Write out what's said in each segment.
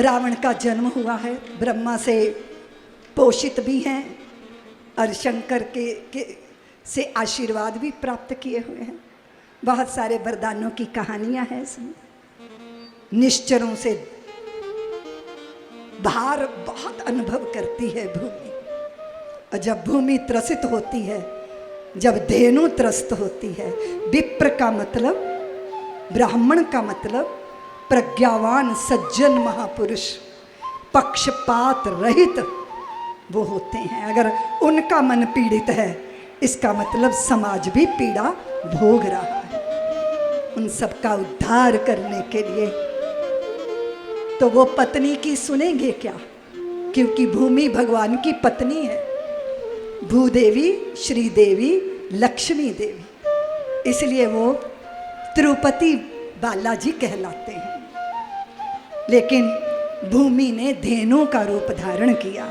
रावण का जन्म हुआ है, ब्रह्मा से पोषित भी हैं और शंकर के से आशीर्वाद भी प्राप्त किए हुए हैं। बहुत सारे वरदानों की कहानियां हैं इसमें। निश्चरों से भार बहुत अनुभव करती है भूमि, और जब भूमि त्रसित होती है, जब धेनु त्रस्त होती है, विप्र का मतलब, ब्राह्मण का मतलब प्रज्ञावान सज्जन महापुरुष, पक्षपात रहित वो होते हैं। अगर उनका मन पीड़ित है, इसका मतलब समाज भी पीड़ा भोग रहा है। उन सबका उद्धार करने के लिए तो वो पत्नी की सुनेंगे क्या, क्योंकि भूमि भगवान की पत्नी है। भूदेवी, श्रीदेवी, लक्ष्मी देवी, इसलिए वो तिरुपति बालाजी कहलाते हैं। लेकिन भूमि ने धेनु का रूप धारण किया,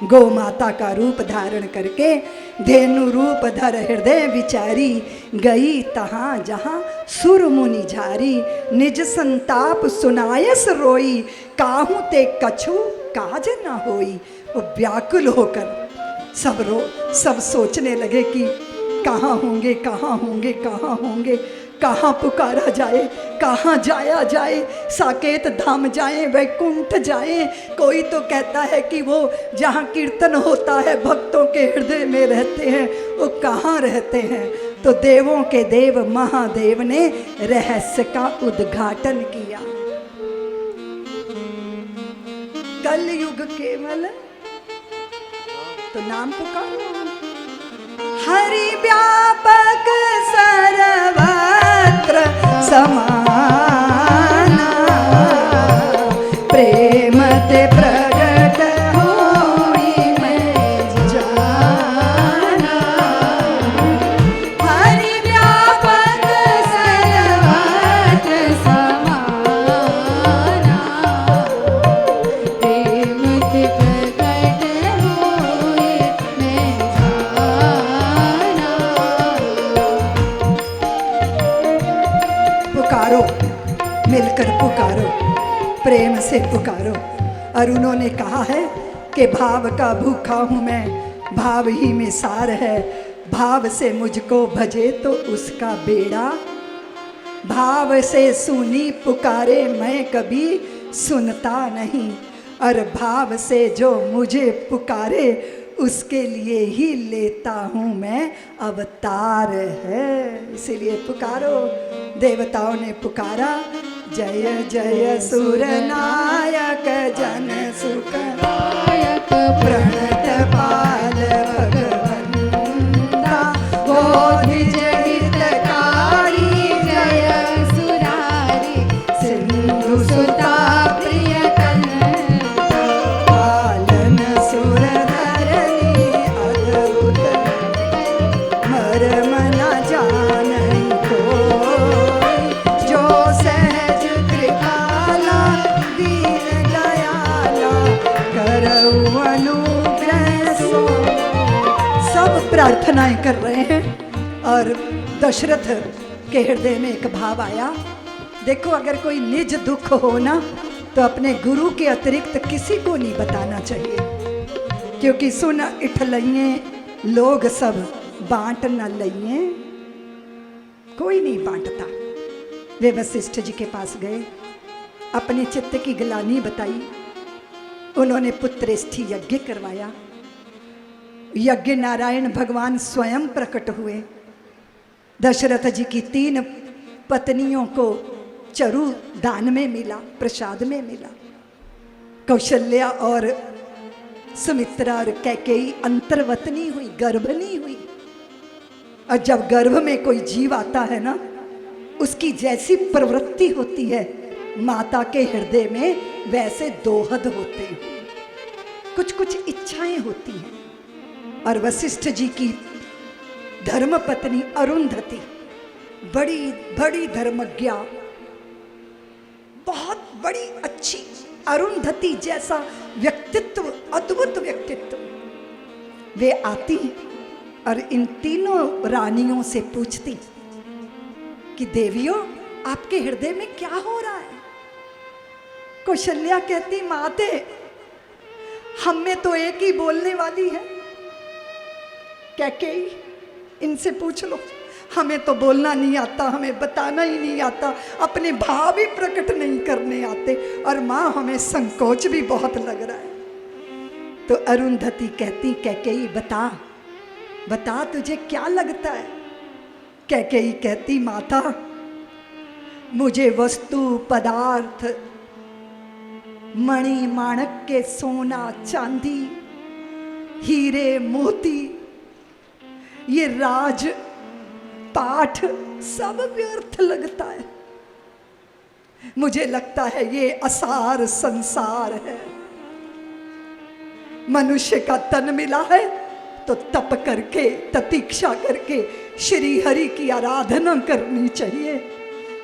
गौ माता का रूप धारण करके धेनु रूप धर हृदय विचारी, गई तहाँ जहाँ सुर मुनि झारी, निज संताप सुनायस रोई, काहू ते कछु काज न होई। वो व्याकुल होकर सब सोचने लगे कि कहाँ होंगे, कहाँ होंगे, कहाँ होंगे, कहाँ पुकारा जाए, कहाँ जाया जाए, साकेत धाम जाए, वैकुंठ जाए। कोई तो कहता है कि वो जहाँ कीर्तन होता है भक्तों के हृदय में रहते हैं, वो कहाँ रहते हैं। तो देवों के देव महादेव ने रहस्य का उद्घाटन किया। कलयुग केवल तो नाम पुकारो, हरि व्यापक सर्वत्र समाना, प्रेम ते प्रगट होई मैं जाना। हरि व्यापक सर्वत्र समाना, प्रेम ते प्रगट होई मैं जाना। पुकारो, मिलकर पुकारो, प्रेम से पुकारो। और उन्होंने कहा है कि भाव का भूखा हूँ मैं, भाव ही में सार है, भाव से मुझको भजे तो उसका बेड़ा। भाव से सुनी पुकारे मैं कभी सुनता नहीं, और भाव से जो मुझे पुकारे उसके लिए ही लेता हूँ मैं अवतार है। इसीलिए पुकारो। देवताओं ने पुकारा, जय जय सुर नायक जन सुख नायक, प्रणत पाल भगवंता, बोधि जहितकारी, जय सुरारी, सिंधु सुता प्रिय कन्ता, पालन सुर धरनी अद्भुत, मर्म न जानई कोई, जो सहज कृपाला दीन दयाला, करऊ अनुग्रह सो। सब प्रार्थनाएं कर रहे हैं और दशरथ के हृदय में एक भाव आया। देखो, अगर कोई निज दुख हो ना तो अपने गुरु के अतिरिक्त किसी को नहीं बताना चाहिए, क्योंकि सुन इठलइए लोग सब बांट न लइए। कोई नहीं बांटता। वे वशिष्ठ जी के पास गए, अपने चित्त की ग्लानि बताई। उन्होंने पुत्रेष्ठी यज्ञ करवाया। यज्ञ नारायण भगवान स्वयं प्रकट हुए। दशरथ जी की 3 पत्नियों को चरु दान में मिला, प्रसाद में मिला। कौशल्या और सुमित्रा और कैकेयी अंतर्वतनी हुई, गर्भनी हुई। और जब गर्भ में कोई जीव आता है ना, उसकी जैसी प्रवृत्ति होती है माता के हृदय में, वैसे दोहद होते हैं, कुछ कुछ इच्छाएं होती हैं। और वशिष्ठ जी की धर्मपत्नी अरुंधति बड़ी बड़ी धर्मज्ञा, बहुत बड़ी अच्छी, अरुंधति जैसा व्यक्तित्व, अद्भुत व्यक्तित्व। वे आती और इन तीनों रानियों से पूछती कि देवियों, आपके हृदय में क्या हो रहा है? कौशल्या कहती माते हम में तो एक ही बोलने वाली है। कैकेयी, इनसे पूछ लो, हमें तो बोलना नहीं आता, हमें बताना ही नहीं आता, अपने भाव भी प्रकट नहीं करने आते, और माँ हमें संकोच भी बहुत लग रहा है। तो अरुंधति कहती कैकेयी बता बता तुझे क्या लगता है। कैकेयी कहती माता मुझे वस्तु पदार्थ मणि माणक के सोना चांदी हीरे मोती ये राज पाठ सब व्यर्थ लगता है। मुझे लगता है ये असार संसार है। मनुष्य का तन मिला है तो तप करके ततीक्षा करके श्री हरि की आराधना करनी चाहिए।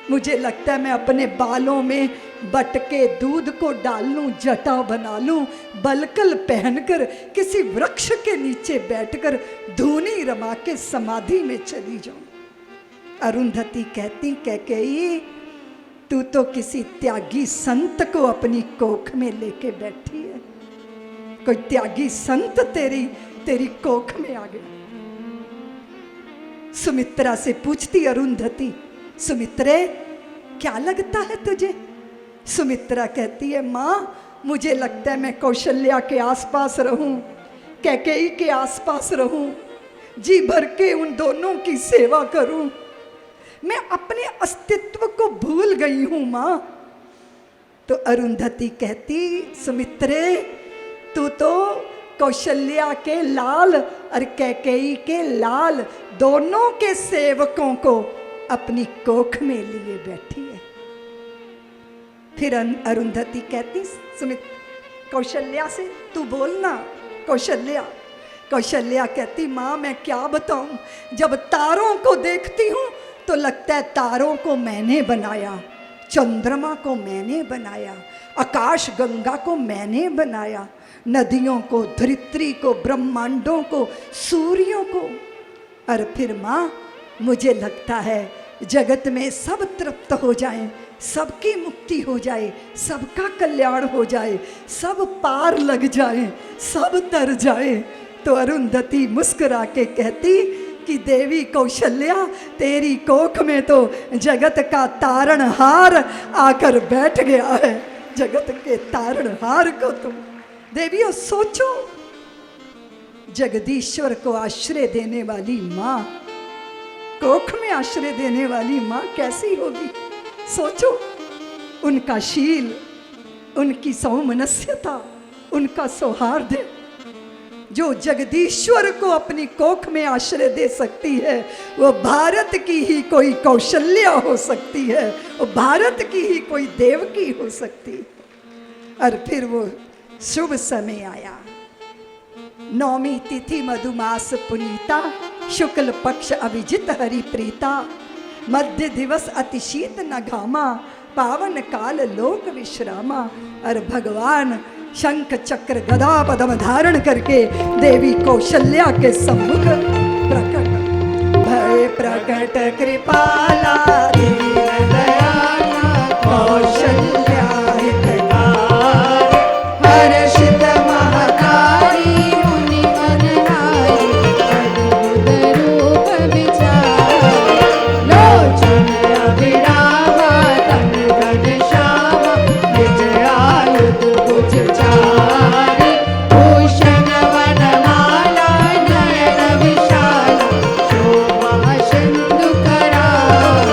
मुझे लगता है मैं अपने बालों में बट के दूध को डाल लूं, जटा बना लूं, बलकल पहनकर किसी वृक्ष के नीचे बैठकर धूनी रमा के समाधि में चली जाऊं। अरुंधति कहती कैकेयी तू तो किसी त्यागी संत को अपनी कोख में लेके बैठी है। कोई त्यागी संत तेरी कोख में आ गया। सुमित्रा से पूछती अरुंधति सुमित्रे क्या लगता है तुझे। सुमित्रा कहती है माँ मुझे लगता है मैं कौशल्या के आसपास रहूं, कैकेयी के आसपास रहूं, जी भर के उन दोनों की सेवा करूं। मैं अपने अस्तित्व को भूल गई हूं माँ। तो अरुंधति कहती सुमित्रे तू तो कौशल्या के लाल और कैकेयी के लाल दोनों के सेवकों को अपनी कोख में लिए बैठी है। फिर अरुंधति कहती कौशल्या से तू बोलना। कौशल्या कहती माँ मैं क्या बताऊं, जब तारों को देखती हूं तो लगता है तारों को मैंने बनाया, चंद्रमा को मैंने बनाया, आकाश गंगा को मैंने बनाया, नदियों को, धरित्री को, ब्रह्मांडों को, सूर्यों को। और फिर माँ मुझे लगता है जगत में सब तृप्त हो जाएं, सबकी मुक्ति हो जाए, सबका कल्याण हो जाए, सब पार लग जाए, सब तर जाए। तो अरुंधति मुस्कुरा के कहती कि देवी कौशल्या तेरी कोख में तो जगत का तारणहार आकर बैठ गया है। जगत के तारणहार को तुम देवियों सोचो, जगदीश्वर को आश्रय देने वाली माँ, कोख में आश्रय देने वाली माँ कैसी होगी। सोचो उनका शील, उनकी सौमनस्यता, उनका सौहार्द, जो जगदीश्वर को अपनी कोख में आश्रय दे सकती है वो भारत की ही कोई कौशल्या हो सकती है, वो भारत की ही कोई देवकी हो सकती है। और फिर वो शुभ समय आया, नौमी तिथि मधुमास पुनीता, शुक्ल पक्ष अभिजित हरि प्रीता, मध्य दिवस अति शीत न घामा, पावन काल लोक विश्रामा। और भगवान शंख चक्र गदा पद्म धारण करके देवी कौशल्या के सम्मुख प्रकट भय। प्रकट कृपाला दीन दयाला कौशल्या हितकारी, हर्षित महकारी मुनि मनहारी, अद्भुत रूप विचारी, लोचन अभिरामा तन घनश्यामा, निज आयुध भुज चारि, भूषण वनमाला नयन विशाला, शोभा सिंधु करारी,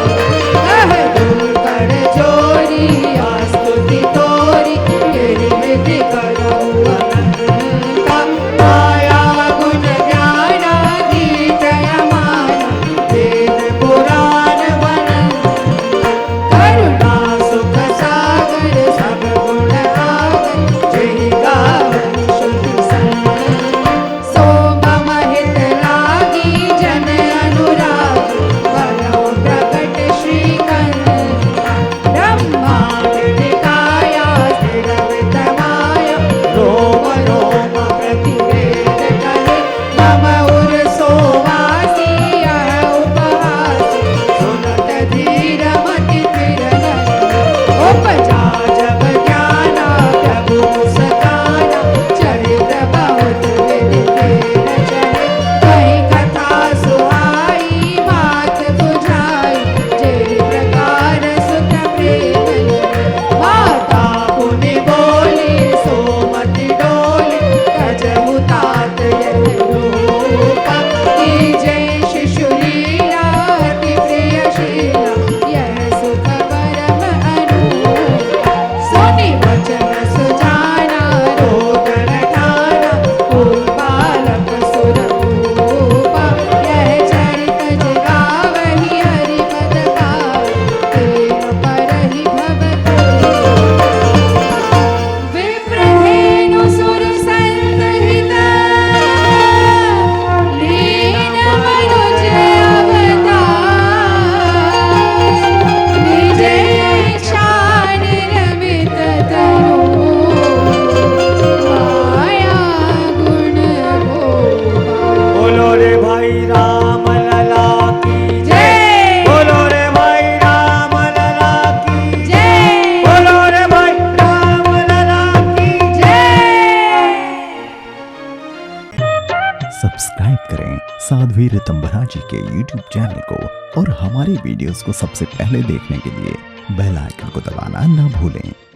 सब्सक्राइब करें साध्वी ऋतंभरा जी के YouTube चैनल को और हमारी वीडियोस को सबसे पहले देखने के लिए बेल आइकन को दबाना ना भूलें।